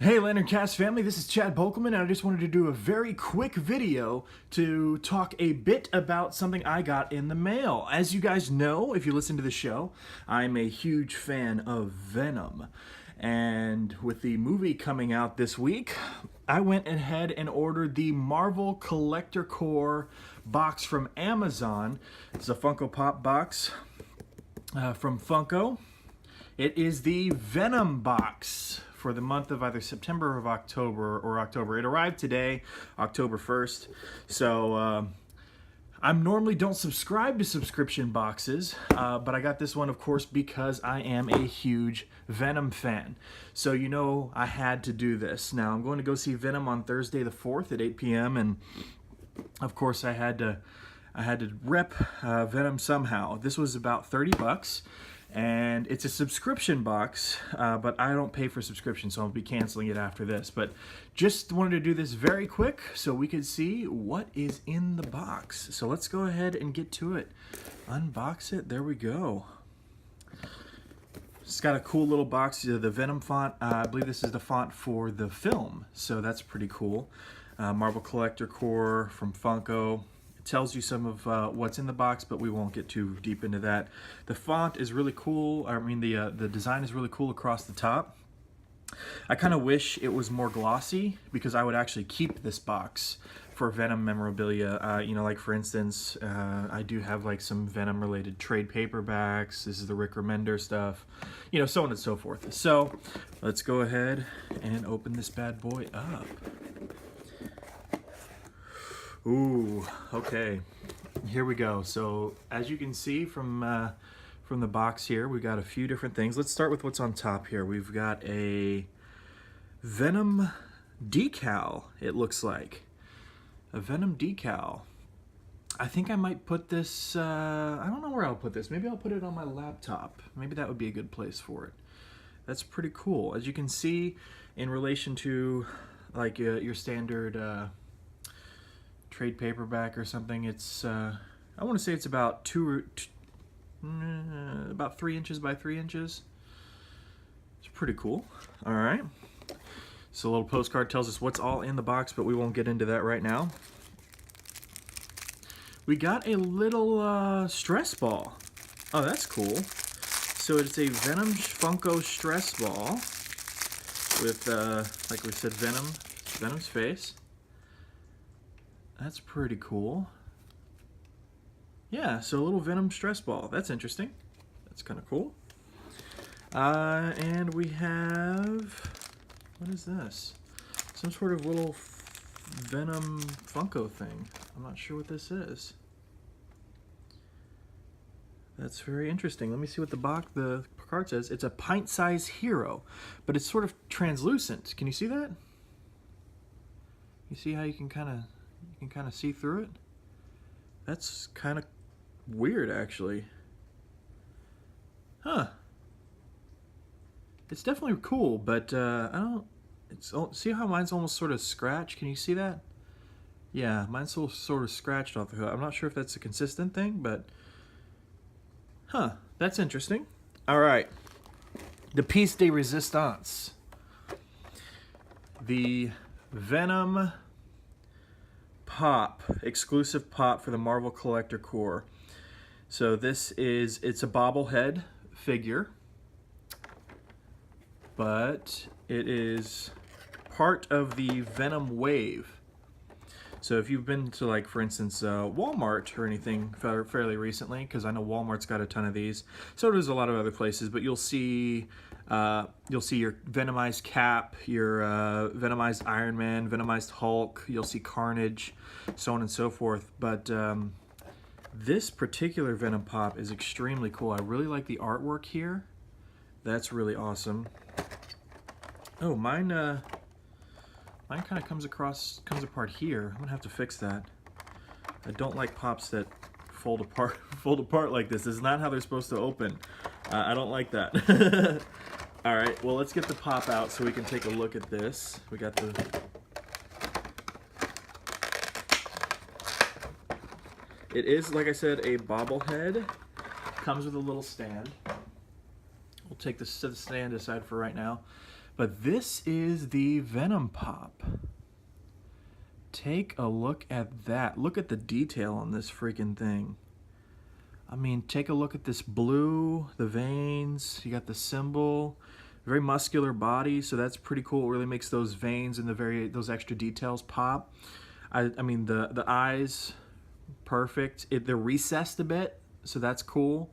Hey Lantern Cast family, this is Chad Bokelman, and I just wanted to do a very quick video to talk a bit about something I got in the mail. As you guys know, if you listen to the show, I'm a huge fan of Venom. And with the movie coming out this week, I went ahead and ordered the Marvel Collector Core box from Amazon. It's a Funko Pop box from Funko. It is the Venom box for the month of either September or October. It arrived today, October 1st. So I normally don't subscribe to subscription boxes, but I got this one, of course, because I am a huge Venom fan. So you know I had to do this. Now I'm going to go see Venom on Thursday the 4th at 8 p.m. and of course I had to rep Venom somehow. This was about 30 bucks. And it's a subscription box, but I don't pay for subscription, so I'll be canceling it after this. But just wanted to do this very quick so we could see what is in the box. So let's go ahead and get to it. Unbox it. There we go. It's got a cool little box. The Venom font, I believe this is the font for the film, so that's pretty cool. Marvel Collector Core from Funko. Tells you some of what's in the box, but we won't get too deep into that. The font is really cool. I mean, the design is really cool across the top. I kind of wish it was more glossy because I would actually keep this box for Venom memorabilia. You know, like for instance, I do have like some Venom related trade paperbacks. This is the Rick Remender stuff, you know, so on and so forth. So let's go ahead and open this bad boy up. Ooh, okay, here we go. So as you can see from the box here, we've got a few different things. Let's start with what's on top here. We've got a Venom decal, it looks like. A Venom decal. I think I might put this, I don't know where I'll put this. Maybe I'll put it on my laptop. Maybe that would be a good place for it. That's pretty cool. As you can see, in relation to like your standard trade paperback or something, it's I want to say it's about about 3 inches by 3 inches. It's pretty cool. All right, so a little postcard tells us what's all in the box, but we won't get into that right now. We got a little stress ball. Oh, that's cool. So it's a Venom Funko stress ball with like we said, Venom's face. That's pretty cool. Yeah, so a little Venom stress ball. That's interesting. That's kind of cool. And we have, what is this? Some sort of little Venom Funko thing. I'm not sure what this is. That's very interesting. Let me see what the card says. It's a pint-sized hero, but it's sort of translucent. Can you see that? You see how you can kind of see through it? That's kind of weird, actually. Huh. It's definitely cool, but I don't, see how mine's almost sort of scratched? Can you see that? Yeah, mine's sort of scratched off the hood. I'm not sure if that's a consistent thing, but huh, that's interesting. All right, the piece de resistance. The Venom Pop, exclusive pop for the Marvel Collector Core. So it's a bobblehead figure, but it is part of the Venom wave. So if you've been to, like, for instance, Walmart or anything fairly recently, because I know Walmart's got a ton of these, so does a lot of other places, but you'll see your Venomized Cap, your Venomized Iron Man, Venomized Hulk, you'll see Carnage, so on and so forth. But this particular Venom Pop is extremely cool. I really like the artwork here. That's really awesome. Oh, mine kind of comes apart here. I'm gonna have to fix that. I don't like pops that fold apart like this. This is not how they're supposed to open. I don't like that. All right, well, let's get the pop out so we can take a look at this. We got the... It is, like I said, a bobblehead. Comes with a little stand. We'll take the stand aside for right now. But this is the Venom pop. Take a look at that. Look at the detail on this freaking thing. I mean, take a look at this blue, the veins, you got the symbol, very muscular body, so that's pretty cool. It really makes those veins and those extra details pop. I mean, the eyes, perfect. They're recessed a bit, so that's cool.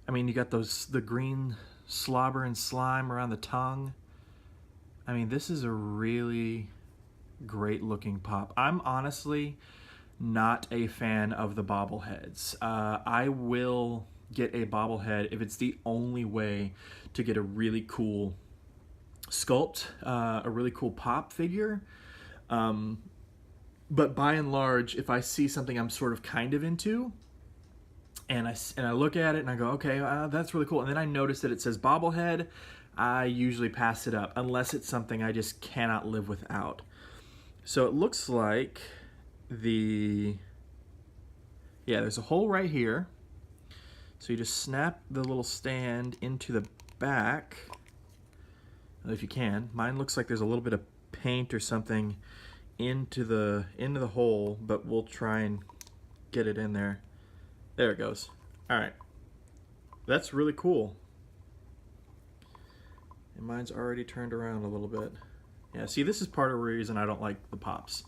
I mean, you got the green slobber and slime around the tongue. I mean, this is a really great looking pop. I'm honestly not a fan of the bobbleheads. I will get a bobblehead if it's the only way to get a really cool sculpt, a really cool pop figure. But by and large, if I see something I'm sort of kind of into, and I look at it and I go, okay, that's really cool, and then I notice that it says bobblehead, I usually pass it up unless it's something I just cannot live without. So it looks like there's a hole right here. So you just snap the little stand into the back, if you can. Mine looks like there's a little bit of paint or something into the hole, but we'll try and get it in there. There it goes. All right, that's really cool. And mine's already turned around a little bit. Yeah, see, this is part of the reason I don't like the pops.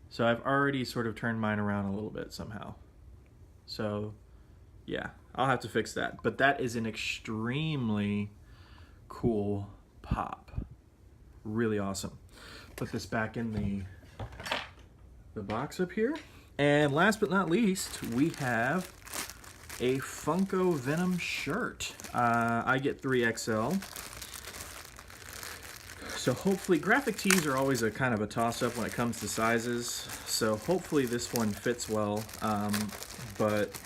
So I've already sort of turned mine around a little bit somehow. So yeah, I'll have to fix that. But that is an extremely cool pop. Really awesome. Put this back in the box up here. And last but not least, we have a Funko Venom shirt. I get 3XL. So hopefully, graphic tees are always a kind of a toss-up when it comes to sizes. So hopefully this one fits well. But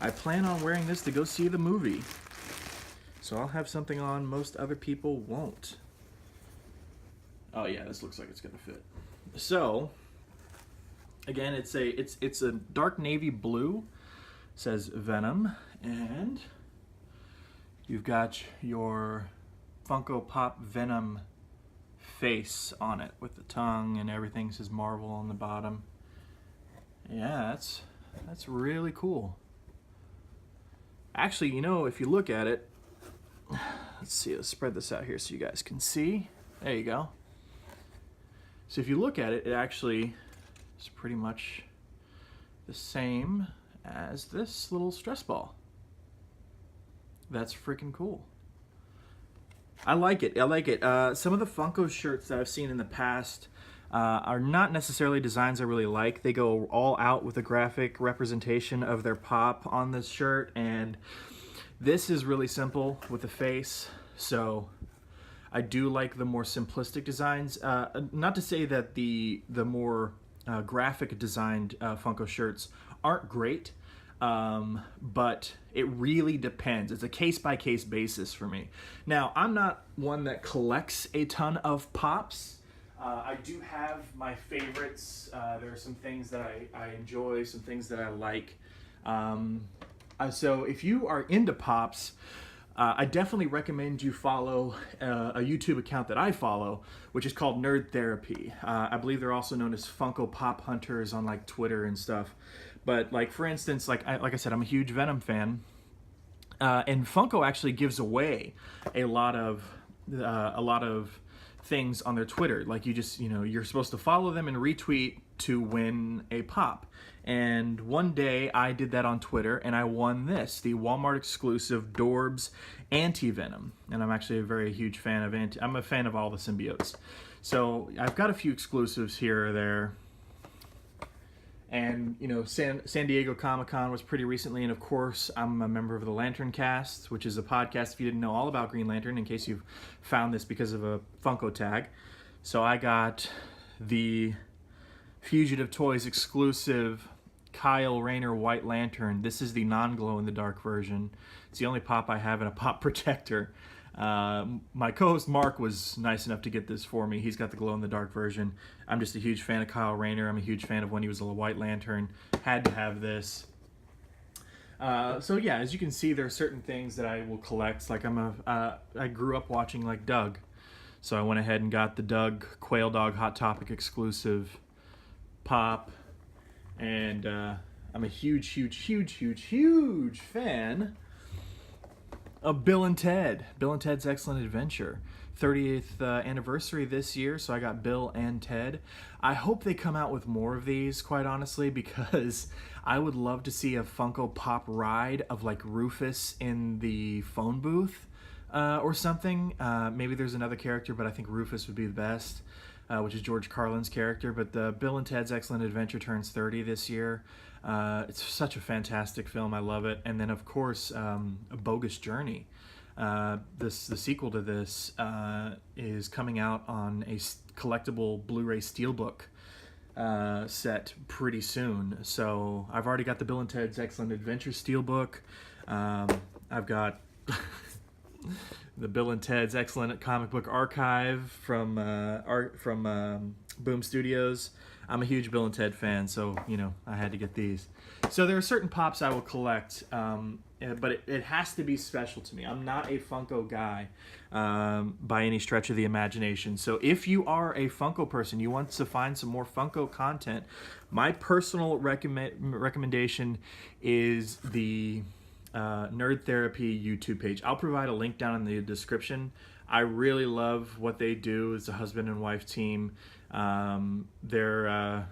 I plan on wearing this to go see the movie. So I'll have something on most other people won't. Oh yeah, this looks like it's gonna fit. So again, it's a dark navy blue. It says Venom, and you've got your Funko Pop Venom face on it with the tongue and everything. It says Marvel on the bottom. Yeah, that's really cool. Actually, you know, if you look at it, let's see, let's spread this out here so you guys can see. There you go. So if you look at it, it actually is pretty much the same as this little stress ball. That's freaking cool. I like it. I like it. Some of the Funko shirts that I've seen in the past are not necessarily designs I really like. They go all out with a graphic representation of their pop on this shirt, and this is really simple with the face. So I do like the more simplistic designs. Not to say that the more graphic designed Funko shirts aren't great, but it really depends. It's a case-by-case basis for me. Now, I'm not one that collects a ton of pops. I do have my favorites. There are some things that I enjoy, some things that I like. So if you are into pops, I definitely recommend you follow a YouTube account that I follow, which is called Nerd Therapy. I believe they're also known as Funko Pop Hunters on like Twitter and stuff. But like for instance, like I said, I'm a huge Venom fan, and Funko actually gives away a lot of things on their Twitter. Like you're supposed to follow them and retweet to win a pop. And one day I did that on Twitter and I won this, the Walmart exclusive Dorbs Anti-Venom. And I'm actually a very huge fan of I'm a fan of all the symbiotes. So I've got a few exclusives here or there. And you know, San Diego Comic-Con was pretty recently, and of course I'm a member of the Lantern Cast, which is a podcast if you didn't know all about Green Lantern, in case you've found this because of a Funko tag. So I got the Fugitive Toys exclusive Kyle Rayner White Lantern. This is the non-glow-in-the-dark version. It's the only pop I have in a pop protector. My co-host Mark was nice enough to get this for me. He's got the glow-in-the-dark version. I'm just a huge fan of Kyle Rayner. I'm a huge fan of when he was a White Lantern. Had to have this. So yeah, as you can see, there are certain things that I will collect. Like I grew up watching like Doug. So I went ahead and got the Doug Quail Dog Hot Topic exclusive pop. And I'm a huge fan of Bill and Ted. Bill and Ted's Excellent Adventure. 30th anniversary this year, so I got Bill and Ted. I hope they come out with more of these, quite honestly, because I would love to see a Funko Pop ride of like Rufus in the phone booth or something. Maybe there's another character, but I think Rufus would be the best, which is George Carlin's character. But the Bill and Ted's Excellent Adventure turns 30 this year. It's such a fantastic film. I love it. And then, of course, A Bogus Journey. The sequel to this is coming out on a collectible Blu-ray Steelbook set pretty soon. So I've already got the Bill and Ted's Excellent Adventure Steelbook. I've got the Bill and Ted's Excellent Comic Book Archive from Boom Studios. I'm a huge Bill and Ted fan, so, you know, I had to get these. So there are certain pops I will collect, but it has to be special to me. I'm not a Funko guy by any stretch of the imagination. So if you are a Funko person, you want to find some more Funko content, my personal recommendation is the Nerd Therapy YouTube page. I'll provide a link down in the description. I really love what they do as a husband and wife team. They're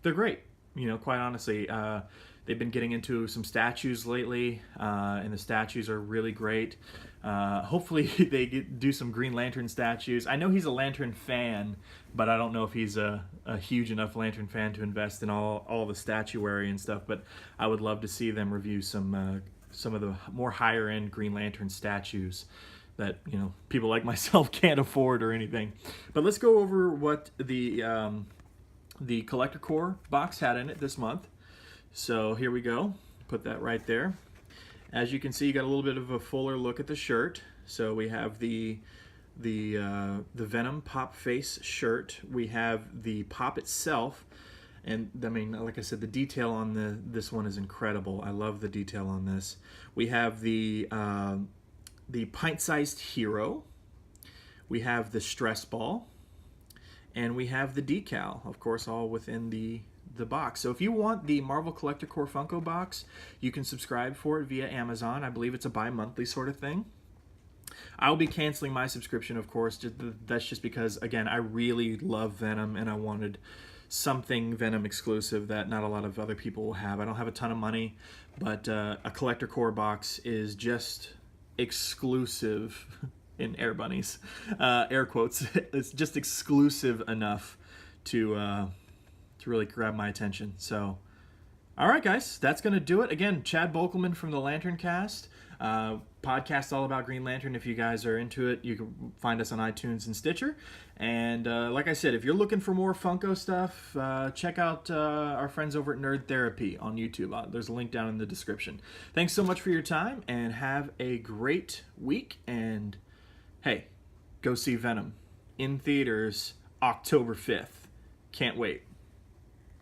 great, you know, quite honestly. They've been getting into some statues lately, and the statues are really great. Hopefully they do some Green Lantern statues. I know he's a Lantern fan, but I don't know if he's a huge enough Lantern fan to invest in all the statuary and stuff, but I would love to see them review some of the more higher end Green Lantern statues that, you know, people like myself can't afford or anything. But let's go over what the Collector Core box had in it this month. So here we go. Put that right there. As you can see, you got a little bit of a fuller look at the shirt. So we have the Venom Pop Face shirt. We have the Pop itself. And I mean, like I said, the detail on this one is incredible. I love the detail on this. We have the pint-sized hero. We have the stress ball, and we have the decal, of course, all within the box. So if you want the Marvel Collector Core Funko box, you can subscribe for it via Amazon. I believe it's a bi-monthly sort of thing. I'll be canceling my subscription, of course. That's just because, again, I really love Venom, and I wanted something Venom exclusive that not a lot of other people will have. I don't have a ton of money, but a Collector Core box is just exclusive in air bunnies, air quotes. It's just exclusive enough to really grab my attention. So, all right, guys, that's gonna do it. Again, Chad Bokelman from the Lantern Cast. Podcast all about Green Lantern. If you guys are into it, you can find us on iTunes and Stitcher. And like I said, if you're looking for more Funko stuff, check out our friends over at Nerd Therapy on YouTube. There's a link down in the description. Thanks so much for your time, and have a great week. And hey, go see Venom in theaters October 5th. Can't wait.